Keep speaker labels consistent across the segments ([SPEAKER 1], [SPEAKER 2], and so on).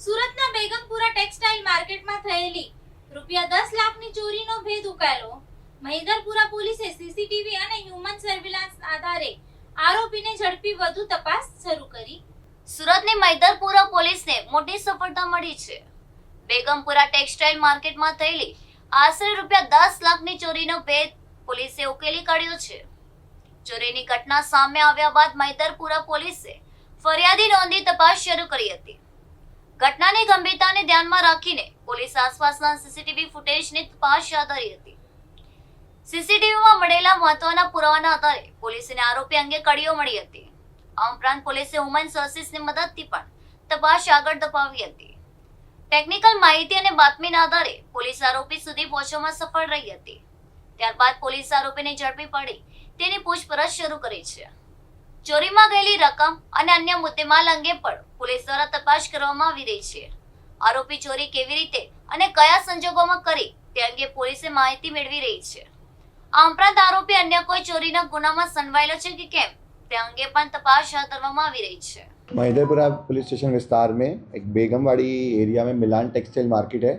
[SPEAKER 1] સુરતના બેગમપુરા ટેક્સટાઇલ માર્કેટમાં થયેલી ₹10 લાખની ચોરીનો ભેદ ઉકેલો। મહિધરપુરા પોલીસે સીસીટીવી અને હ્યુમન સર્વેલન્સ આધારે આરોપીને ઝડપી વધુ તપાસ શરૂ કરી।
[SPEAKER 2] સુરતની મહિધરપુરા પોલીસને મોટી સફળતા મળી છે। બેગમપુરા ટેક્સટાઇલ માર્કેટમાં થયેલી આશરે ₹10 લાખની ચોરીનો ભેદ પોલીસે ઉકેલી કાઢ્યો છે। ચોરીની ઘટના સામે આવ્યા બાદ મહિધરપુરા પોલીસે ફરિયાદી નોંધી તપાસ શરૂ કરી હતી। ઘટનાની ગંભીરતાને ધ્યાનમાં રાખીને પોલીસ આસપાસના સીસીટીવી ફૂટેજની તપાસ હાથ ધરી હતી। સીસીટીવીમાં મળેલા મહત્વના પુરાવાના આધારે પોલીસને આરોપી અંગે કડીઓ મળી હતી। આ ઉપરાંત પોલીસે હ્યુમન સોર્સિસની મદદથી પણ તપાસ આગળ ધપાવી હતી। ટેકનિકલ માહિતી અને બાતમીના આધારે પોલીસ આરોપી સુધી પહોંચવામાં સફળ રહી હતી। ત્યારબાદ પોલીસ આરોપીને ઝડપી પાડી તેની પૂછપરછ શરૂ કરી છે। ચોરીમાં ગયેલી રકમ અને અન્ય મુદ્દેમાલ અંગે પણ પોલીસ દ્વારા તપાસ કરવામાં આવી રહી છે। આરોપી ચોરી કેવી રીતે અને કયા સંજોગોમાં કરી તે અંગે પોલીસે માહિતી મેળવી રહી છે। આ ઉપરાંત આરોપી અન્ય કોઈ ચોરીના ગુનામાં સંડવાયેલો છે કે કેમ તે અંગે પણ તપાસ હાથ ધરવામાં આવી રહી છે।
[SPEAKER 3] महिदरपुरा पुलिस स्टेशन विस्तार में एक बेगमवाड़ी एरिया में मिलान टेक्सटाइल मार्केट है,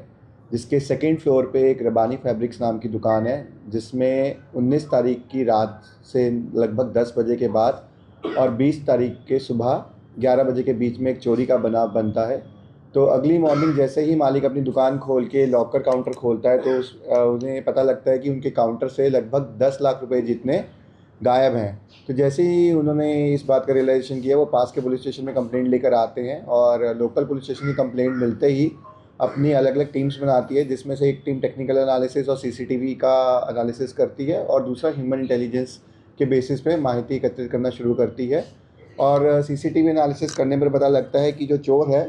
[SPEAKER 3] जिसके सेकंड फ्लोर पे एक रबानी फैब्रिक्स नाम की दुकान है, जिसमें 19 तारीख की रात से लगभग 10 बजे के बाद और 20 तारीख के सुबह 11 बजे के बीच में एक चोरी का बनाव बनता है। तो अगली मॉर्निंग जैसे ही मालिक अपनी दुकान खोल के लॉकर काउंटर खोलता है तो उन्हें पता लगता है कि उनके काउंटर से लगभग 10 लाख रुपए जितने गायब हैं। तो जैसे ही उन्होंने इस बात का रियलाइजेशन किया, वो पास के पुलिस स्टेशन में कंप्लेंट लेकर आते हैं और लोकल पुलिस स्टेशन की कंप्लेंट मिलते ही अपनी अलग अलग टीम्स बनाती है, जिसमें से एक टीम टेक्निकल एनालिसिस और सीसीटीवी का एनालिसिस करती है और दूसरा ह्यूमन इंटेलिजेंस के बेसिस पे माहिती एकत्रित करना शुरू करती है। और सीसीटीवी एनालिसिस करने पर पता लगता है कि जो चोर है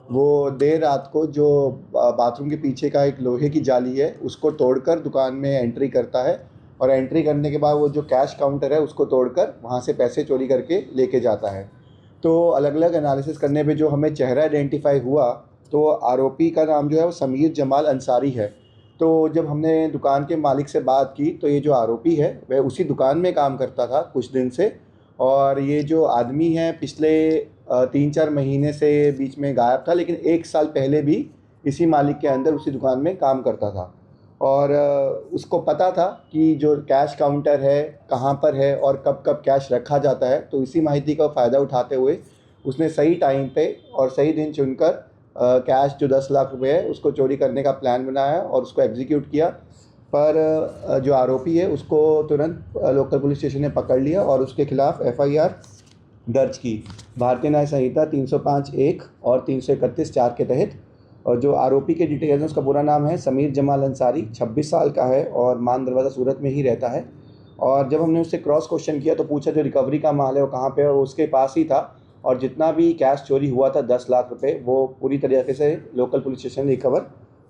[SPEAKER 3] वो देर रात को जो बाथरूम के पीछे का एक लोहे की जाली है उसको तोड़कर दुकान में एंट्री करता है और एंट्री करने के बाद वो जो कैश काउंटर है उसको तोड़कर वहाँ से पैसे चोरी करके लेके जाता है। तो अलग अलग एनालिसिस करने पे जो हमें चेहरा आइडेंटिफाई हुआ तो आरोपी का नाम जो है वो समीर जमाल अंसारी है। तो जब हमने दुकान के मालिक से बात की तो ये जो आरोपी है वह उसी दुकान में काम करता था कुछ दिन से, और ये जो आदमी है पिछले 3-4 महीने से बीच में गायब था, लेकिन 1 साल पहले भी इसी मालिक के अंदर उसी दुकान में काम करता था। और उसको पता था कि जो कैश काउंटर है कहाँ पर है और कब कब कैश रखा जाता है। तो इसी माहिती का फ़ायदा उठाते हुए उसने सही टाइम पे और सही दिन चुनकर कैश जो 10 लाख रुपए है उसको चोरी करने का प्लान बनाया और उसको एग्जीक्यूट किया। पर जो आरोपी है उसको तुरंत लोकल पुलिस स्टेशन ने पकड़ लिया और उसके खिलाफ FIR दर्ज की भारतीय न्याय संहिता 305(1) और 331(4) के तहत। और जो आरोपी के डिटेल्स हैं उसका पूरा नाम है समीर जमाल अंसारी, 26 साल का है और मान दरवाज़ा सूरत में ही रहता है। और जब हमने उससे क्रॉस क्वेश्चन किया तो पूछा जो रिकवरी का माल है वो कहाँ पे है, वो उसके पास ही था। और जितना भी कैश चोरी हुआ था 10 लाख रुपए वो पूरी तरीके से लोकल पुलिस स्टेशन ने रिकवर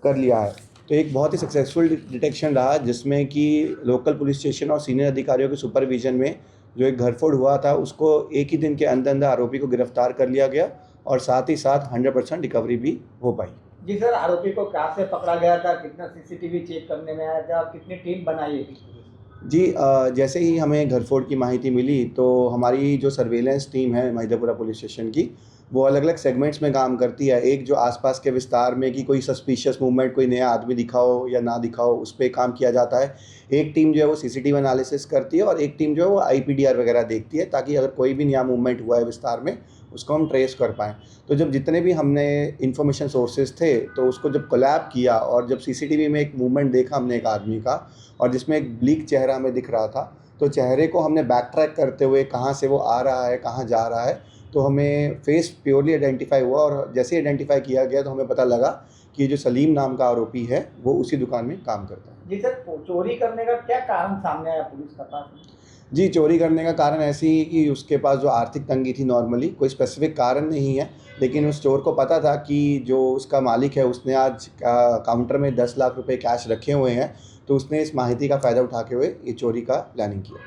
[SPEAKER 3] कर लिया है। तो एक बहुत ही सक्सेसफुल डिटेक्शन रहा, जिसमें कि लोकल पुलिस स्टेशन और सीनियर अधिकारियों के सुपरविजन में जो एक घरफोड़ हुआ था उसको एक ही दिन के अंदर अंदर आरोपी को गिरफ्तार कर लिया गया और साथ ही साथ 100% रिकवरी भी हो पाई।
[SPEAKER 4] जी सर, आरोपी को कहाँ से पकड़ा गया था, कितना सीसीटीवी चेक करने में आया था, कितनी टीम बनाई थी?
[SPEAKER 3] जी, जैसे ही हमें घरफोड़ की माहिती मिली तो हमारी जो सर्वेलेंस टीम है महिदरपुरा पुलिस स्टेशन की, वो अलग अलग सेगमेंट्स में काम करती है। एक जो आसपास के विस्तार में कि कोई सस्पिशियस मूवमेंट, कोई नया आदमी दिखा हो या ना दिखा हो, उस पर काम किया जाता है। एक टीम जो है वो सीसीटीवी एनालिसिस करती है और एक टीम जो है वो IPDR वगैरह देखती है, ताकि अगर कोई भी नया मूवमेंट हुआ है विस्तार में उसको हम ट्रेस कर पाएँ। तो जब जितने भी हमने इन्फॉर्मेशन सोर्सेज थे तो उसको जब कोलैब किया और जब सीसीटीवी में एक मूवमेंट देखा हमने एक आदमी का और जिसमें एक ब्लीक चेहरा हमें दिख रहा था, तो चेहरे को हमने बैक ट्रैक करते हुए कहाँ से वो आ रहा है, कहाँ जा रहा है, तो हमें फेस प्योरली आइडेंटिफाई हुआ। और जैसे ही आइडेंटिफाई किया गया तो हमें पता लगा कि ये जो सलीम नाम का आरोपी है वो उसी दुकान में काम करता है।
[SPEAKER 4] जी सर, चोरी करने का क्या कारण सामने आया पुलिस का पास?
[SPEAKER 3] जी, चोरी करने का कारण ऐसी ही कि उसके पास जो आर्थिक तंगी थी, नॉर्मली कोई स्पेसिफिक कारण नहीं है, लेकिन उस चोर को पता था कि जो उसका मालिक है उसने आज काउंटर में 10 लाख रुपए कैश रखे हुए हैं, तो उसने इस माहिती का फ़ायदा उठाते हुए ये चोरी का प्लानिंग किया।